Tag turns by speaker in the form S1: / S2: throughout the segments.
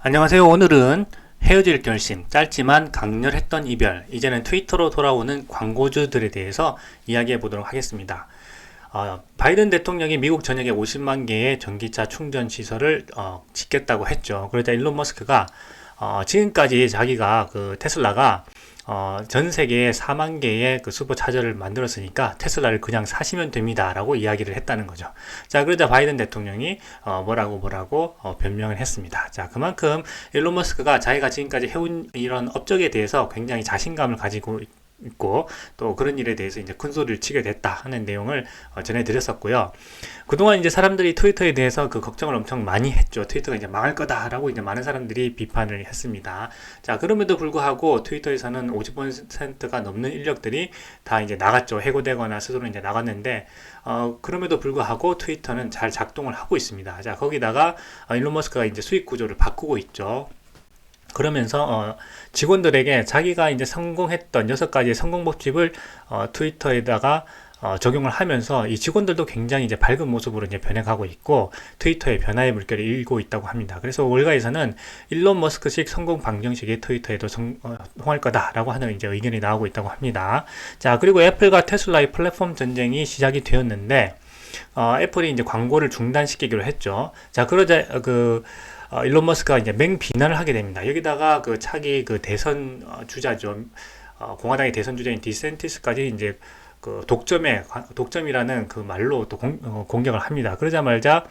S1: 안녕하세요. 오늘은 헤어질 결심, 짧지만 강렬했던 이별, 이제는 트위터로 돌아오는 광고주들에 대해서 이야기해 보도록 하겠습니다. 바이든 대통령이 미국 전역에 50만 개의 전기차 충전 시설을 짓겠다고 했죠. 그러자 일론 머스크가 지금까지 자기가 테슬라가 전 세계에 4만 개의 슈퍼차저를 만들었으니까 테슬라를 그냥 사시면 됩니다 라고 이야기를 했다는 거죠. 자, 그러자 바이든 대통령이 뭐라고 변명을 했습니다. 자, 그만큼 일론 머스크가 자기가 지금까지 해온 이런 업적에 대해서 굉장히 자신감을 가지고 있고 또 그런 일에 대해서 이제 큰 소리를 치게 됐다 하는 내용을 전해드렸었고요. 그동안 이제 사람들이 트위터에 대해서 걱정을 엄청 많이 했죠. 트위터가 이제 망할 거다라고 이제 많은 사람들이 비판을 했습니다. 자, 그럼에도 불구하고 트위터에서는 50%가 넘는 인력들이 다 이제 나갔죠. 해고되거나 스스로 이제 나갔는데 그럼에도 불구하고 트위터는 잘 작동을 하고 있습니다. 자, 거기다가 일론 머스크가 이제 수익 구조를 바꾸고 있죠. 그러면서 직원들에게 자기가 이제 성공했던 6가지의 성공 법칙을 트위터에다가 적용을 하면서 이 직원들도 굉장히 이제 밝은 모습으로 이제 변해가고 있고 트위터의 변화의 물결이 일고 있다고 합니다. 그래서 월가에서는 일론 머스크식 성공 방정식이 트위터에도 성공할 거다라고 하는 이제 의견이 나오고 있다고 합니다. 자, 그리고 애플과 테슬라의 플랫폼 전쟁이 시작이 되었는데 애플이 이제 광고를 중단시키기로 했죠. 자, 그러자 일론 머스크가 이제 맹비난을 하게 됩니다. 여기다가 차기 대선 주자죠. 공화당의 대선 주자인 디센티스까지 이제 독점이라는 말로 또 공격을 합니다. 그러자마자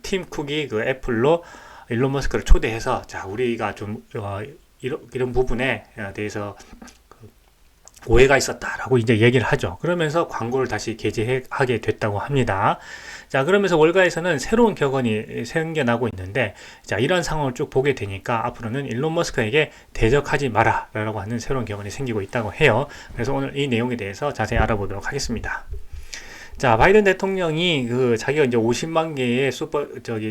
S1: 팀 쿡이 애플로 일론 머스크를 초대해서 자, 우리가 좀 이런 부분에 대해서 오해가 있었다라고 이제 얘기를 하죠. 그러면서 광고를 다시 게재하게 됐다고 합니다. 자, 그러면서 월가에서는 새로운 격언이 생겨나고 있는데, 자, 이런 상황을 쭉 보게 되니까 앞으로는 일론 머스크에게 대적하지 마라 라고 하는 새로운 격언이 생기고 있다고 해요. 그래서 오늘 이 내용에 대해서 자세히 알아보도록 하겠습니다. 자, 바이든 대통령이 자기가 이제 50만 개의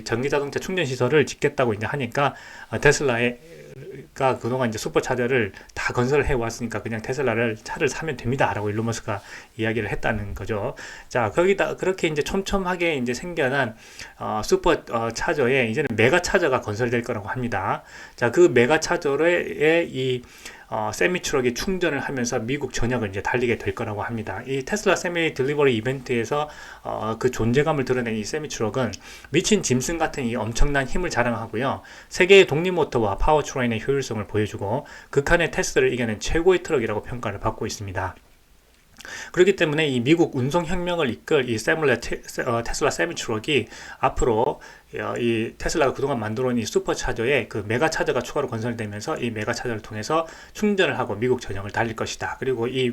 S1: 전기자동차 충전 시설을 짓겠다고 이제 하니까 테슬라가 그동안 이제 슈퍼차저를 다 건설을 해 왔으니까 그냥 차를 사면 됩니다라고 일론 머스크가 이야기를 했다는 거죠. 자, 거기다 그렇게 이제 촘촘하게 이제 생겨난 슈퍼차저에 이제는 메가차저가 건설될 거라고 합니다. 자, 그 메가차저에 이 세미 트럭이 충전을 하면서 미국 전역을 이제 달리게 될 거라고 합니다. 이 테슬라 세미 딜리버리 이벤트에서 그 존재감을 드러낸 이 세미 트럭은 미친 짐승 같은 이 엄청난 힘을 자랑하고요. 세계의 독립 모터와 파워 트레인의 효율성을 보여주고 극한의 테스트를 이겨낸 최고의 트럭이라고 평가를 받고 있습니다. 그렇기 때문에 이 미국 운송혁명을 이끌 이 테슬라 세미 트럭이 앞으로 이 테슬라가 그동안 만들어온 이 슈퍼차저에 메가차저가 추가로 건설되면서 이 메가차저를 통해서 충전을 하고 미국 전역을 달릴 것이다. 그리고 이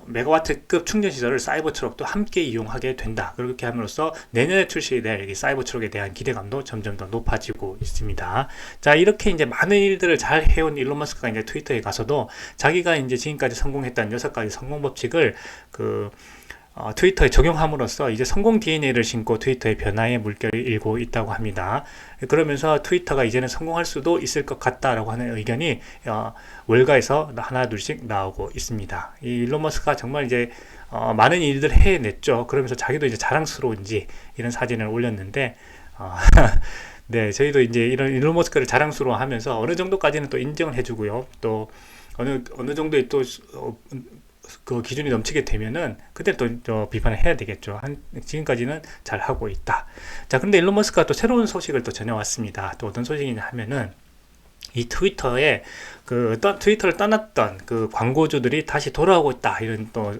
S1: 메가와트급 충전시설을 사이버트럭도 함께 이용하게 된다. 그렇게 함으로써 내년에 출시될 이 사이버트럭에 대한 기대감도 점점 더 높아지고 있습니다. 자, 이렇게 이제 많은 일들을 잘 해온 일론 머스크가 이제 트위터에 가서도 자기가 이제 지금까지 성공했던 6가지 성공 법칙을 트위터에 적용함으로써 이제 성공 DNA를 신고 트위터의 변화의 물결이 일고 있다고 합니다. 그러면서 트위터가 이제는 성공할 수도 있을 것 같다라고 하는 의견이 월가에서 하나 둘씩 나오고 있습니다. 이 일론 머스크가 정말 이제 많은 일들을 해냈죠. 그러면서 자기도 이제 자랑스러운지 이런 사진을 올렸는데 네, 저희도 이제 이런 일론 머스크를 자랑스러워하면서 어느 정도까지는 또 인정을 해주고요. 또 어느 정도의 또 기준이 넘치게 되면은 그때 또 비판을 해야 되겠죠. 지금까지는 잘 하고 있다. 자, 그런데 일론 머스크가 또 새로운 소식을 또 전해왔습니다. 또 어떤 소식이냐 하면은 이 트위터에 트위터를 떠났던 광고주들이 다시 돌아오고 있다. 이런 또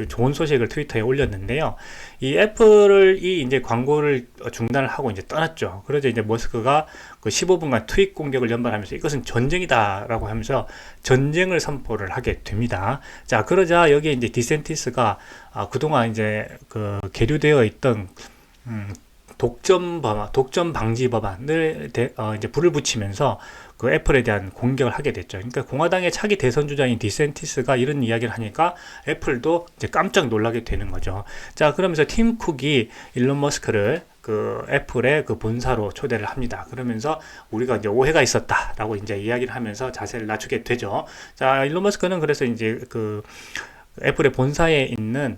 S1: 좋은 소식을 트위터에 올렸는데요. 이 애플이 이제 광고를 중단을 하고 이제 떠났죠. 그러자 이제 머스크가 15분간 트윗 공격을 연발하면서 이것은 전쟁이다라고 하면서 전쟁을 선포를 하게 됩니다. 자, 그러자 여기에 이제 디센티스가 그동안 이제 계류되어 있던 독점 방지 법안을 이제 불을 붙이면서 애플에 대한 공격을 하게 됐죠. 그러니까 공화당의 차기 대선 주자인 디센티스가 이런 이야기를 하니까 애플도 이제 깜짝 놀라게 되는 거죠. 자, 그러면서 팀 쿡이 일론 머스크를 애플의 본사로 초대를 합니다. 그러면서 우리가 이제 오해가 있었다라고 이제 이야기를 하면서 자세를 낮추게 되죠. 자, 일론 머스크는 그래서 이제 애플의 본사에 있는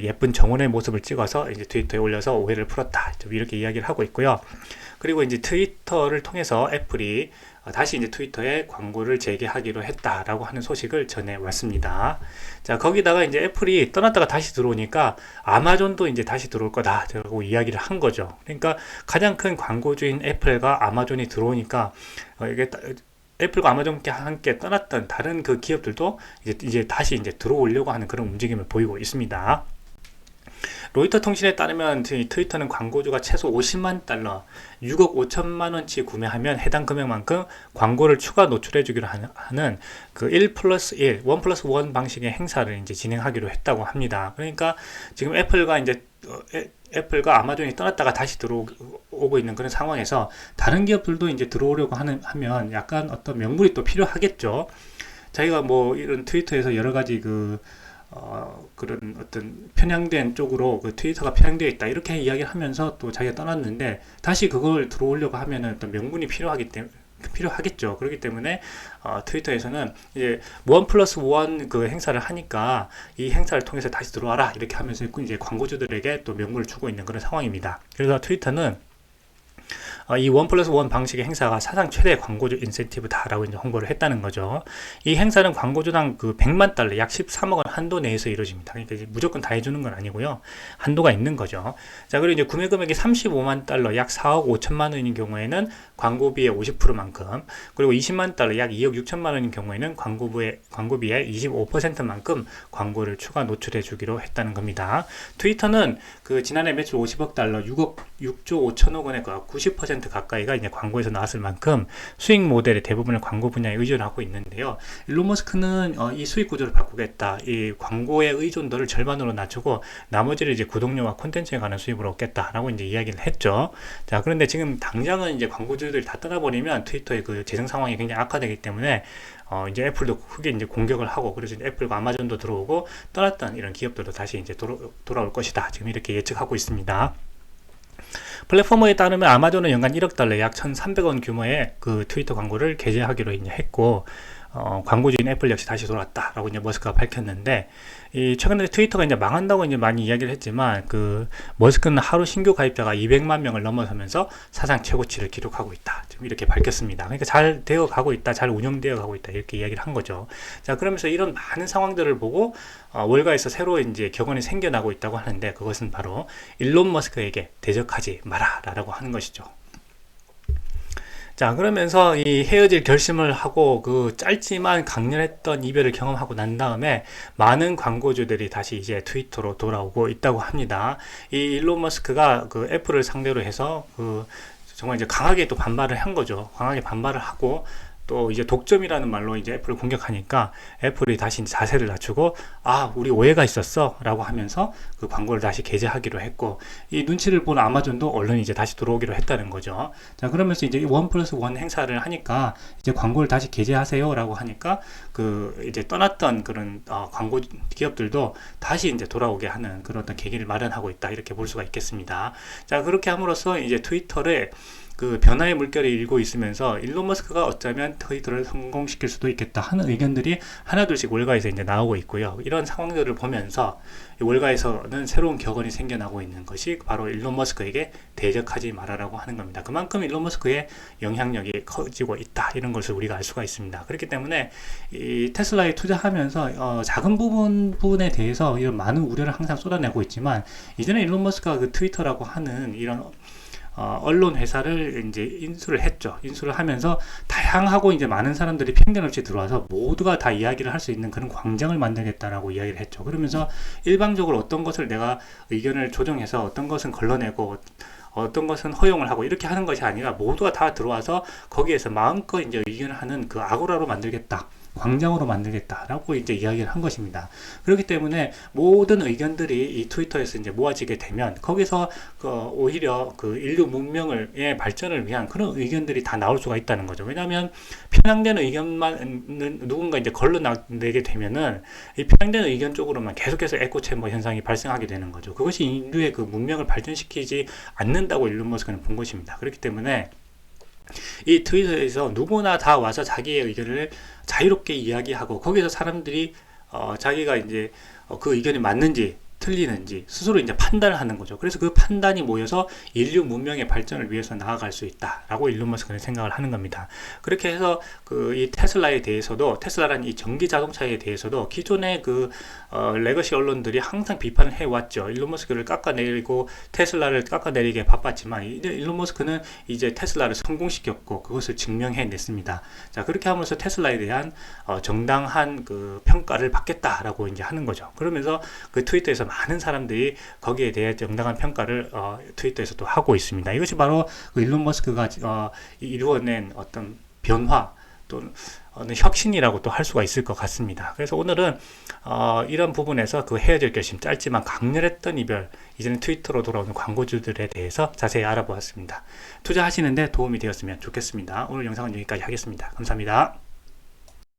S1: 예쁜 정원의 모습을 찍어서 이제 트위터에 올려서 오해를 풀었다. 이렇게 이야기를 하고 있고요. 그리고 이제 트위터를 통해서 애플이 다시 이제 트위터에 광고를 재개하기로 했다라고 하는 소식을 전해왔습니다. 자, 거기다가 이제 애플이 떠났다가 다시 들어오니까 아마존도 이제 다시 들어올 거다라고 이야기를 한 거죠. 그러니까 가장 큰 광고주인 애플과 아마존이 들어오니까 이게 애플과 아마존과 함께 떠났던 다른 그 기업들도 이제 다시 이제 들어오려고 하는 그런 움직임을 보이고 있습니다. 로이터 통신에 따르면 트위터는 광고주가 최소 50만 달러, 6억 5천만 원치 구매하면 해당 금액만큼 광고를 추가 노출해 주기로 하는 그 1 플러스 1, 1 플러스 1 방식의 행사를 이제 진행하기로 했다고 합니다. 그러니까 지금 애플과 아마존이 떠났다가 다시 들어오고 있는 그런 상황에서 다른 기업들도 이제 들어오려고 하면 약간 어떤 명분이 또 필요하겠죠. 자기가 뭐 이런 트위터에서 여러 가지 그런 어떤 편향된 쪽으로 트위터가 편향되어 있다 이렇게 이야기를 하면서 또 자기가 떠났는데 다시 그걸 들어오려고 하면은 어떤 명분이 필요하겠죠. 그렇기 때문에 트위터에서는 이제 1 플러스 1 그 행사를 하니까 이 행사를 통해서 다시 들어와라 이렇게 하면서 이제 광고주들에게 또 명분을 주고 있는 그런 상황입니다. 그래서 트위터는 이 1 플러스 1 방식의 행사가 사상 최대 광고주 인센티브다라고 이제 홍보를 했다는 거죠. 이 행사는 광고주당 100만 달러, 약 13억 원 한도 내에서 이루어집니다. 그러니까 이제 무조건 다 해주는 건 아니고요. 한도가 있는 거죠. 자, 그리고 이제 구매 금액이 35만 달러, 약 4억 5천만 원인 경우에는 광고비의 50%만큼, 그리고 20만 달러, 약 2억 6천만 원인 경우에는 광고비의 25%만큼 광고를 추가 노출해 주기로 했다는 겁니다. 트위터는 지난해 매출 50억 달러, 6조 5천억 원의 90% 가까이가 이제 광고에서 나왔을 만큼 수익 모델의 대부분을 광고 분야에 의존하고 있는데요. 일론 머스크는 이 수익 구조를 바꾸겠다. 이 광고의 의존도를 절반으로 낮추고 나머지를 이제 구독료와 콘텐츠에 관한 수입으로 얻겠다라고 이제 이야기를 했죠. 자, 그런데 지금 당장은 이제 광고주들이 다 떠나버리면 트위터의 그 재정 상황이 굉장히 악화되기 때문에 이제 애플도 크게 이제 공격을 하고 그래서 이제 애플과 아마존도 들어오고 떠났던 이런 기업들도 다시 이제 돌아올 것이다. 지금 이렇게 예측하고 있습니다. 플랫포머에 따르면 아마존은 연간 1억 달러, 약 1,300원 규모의 그 트위터 광고를 게재하기로 이제 했고, 광고주인 애플 역시 다시 돌아왔다라고 이제 머스크가 밝혔는데, 최근에 트위터가 이제 망한다고 이제 많이 이야기를 했지만, 머스크는 하루 신규 가입자가 200만 명을 넘어서면서 사상 최고치를 기록하고 있다. 지금 이렇게 밝혔습니다. 그러니까 잘 되어 가고 있다, 잘 운영되어 가고 있다, 이렇게 이야기를 한 거죠. 자, 그러면서 이런 많은 상황들을 보고, 월가에서 새로 이제 격언이 생겨나고 있다고 하는데, 그것은 바로 일론 머스크에게 대적하지 마라, 라고 하는 것이죠. 자, 그러면서 이 헤어질 결심을 하고 짧지만 강렬했던 이별을 경험하고 난 다음에 많은 광고주들이 다시 이제 트위터로 돌아오고 있다고 합니다. 이 일론 머스크가 애플을 상대로 해서 정말 이제 강하게 또 반발을 한 거죠. 강하게 반발을 하고 또 이제 독점이라는 말로 이제 애플을 공격하니까 애플이 다시 자세를 낮추고 우리 오해가 있었어 라고 하면서 그 광고를 다시 게재하기로 했고, 이 눈치를 본 아마존도 얼른 이제 다시 들어오기로 했다는 거죠. 자, 그러면서 이제 1 플러스 1 행사를 하니까 이제 광고를 다시 게재하세요 라고 하니까 이제 떠났던 그런 광고 기업들도 다시 이제 돌아오게 하는 그런 어떤 계기를 마련하고 있다, 이렇게 볼 수가 있겠습니다. 자, 그렇게 함으로써 이제 트위터를 변화의 물결이 일고 있으면서 일론 머스크가 어쩌면 트위터를 성공시킬 수도 있겠다 하는 의견들이 하나둘씩 월가에서 이제 나오고 있고요. 이런 상황들을 보면서 월가에서는 새로운 격언이 생겨나고 있는 것이 바로 일론 머스크에게 대적하지 말아라고 하는 겁니다. 그만큼 일론 머스크의 영향력이 커지고 있다, 이런 것을 우리가 알 수가 있습니다. 그렇기 때문에 이 테슬라에 투자하면서 작은 부분에 대해서 이런 많은 우려를 항상 쏟아내고 있지만, 이제는 일론 머스크가 트위터라고 하는 이런 언론 회사를 이제 인수를 했죠. 인수를 하면서 다양하고 이제 많은 사람들이 편견 없이 들어와서 모두가 다 이야기를 할 수 있는 그런 광장을 만들겠다라고 이야기를 했죠. 그러면서 일방적으로 어떤 것을 내가 의견을 조정해서 어떤 것은 걸러내고 어떤 것은 허용을 하고 이렇게 하는 것이 아니라 모두가 다 들어와서 거기에서 마음껏 이제 의견을 하는 아고라로 만들겠다, 광장으로 만들겠다라고 이제 이야기를 한 것입니다. 그렇기 때문에 모든 의견들이 이 트위터에서 이제 모아지게 되면 거기서 오히려 인류 문명의 발전을 위한 그런 의견들이 다 나올 수가 있다는 거죠. 왜냐하면 편향된 의견만 누군가 이제 걸러내게 되면은 이 편향된 의견 쪽으로만 계속해서 에코체인버 현상이 발생하게 되는 거죠. 그것이 인류의 문명을 발전시키지 않는다고 일론 머스크는 본 것입니다. 그렇기 때문에 이 트위터에서 누구나 다 와서 자기의 의견을 자유롭게 이야기하고 거기서 사람들이 자기가 이제 그 의견이 맞는지 틀리는지 스스로 이제 판단을 하는 거죠. 그래서 그 판단이 모여서 인류 문명의 발전을 위해서 나아갈 수 있다라고 일론 머스크는 생각을 하는 겁니다. 그렇게 해서 그 이 테슬라에 대해서도, 테슬라라는 이 전기 자동차에 대해서도 기존의 그 레거시 언론들이 항상 비판을 해왔죠. 일론 머스크를 깎아내리고 테슬라를 깎아내리기에 바빴지만 이제 일론 머스크는 이제 테슬라를 성공시켰고 그것을 증명해냈습니다. 자, 그렇게 하면서 테슬라에 대한 정당한 그 평가를 받겠다라고 이제 하는 거죠. 그러면서 그 트위터에서 많은 사람들이 거기에 대해 정당한 평가를 트위터에서 또 하고 있습니다. 이것이 바로 그 일론 머스크가 이루어낸 어떤 변화 또는 어느 혁신이라고 또 할 수가 있을 것 같습니다. 그래서 오늘은 이런 부분에서 그 헤어질 결심, 짧지만 강렬했던 이별, 이제는 트위터로 돌아오는 광고주들에 대해서 자세히 알아보았습니다. 투자하시는데 도움이 되었으면 좋겠습니다. 오늘 영상은 여기까지 하겠습니다. 감사합니다.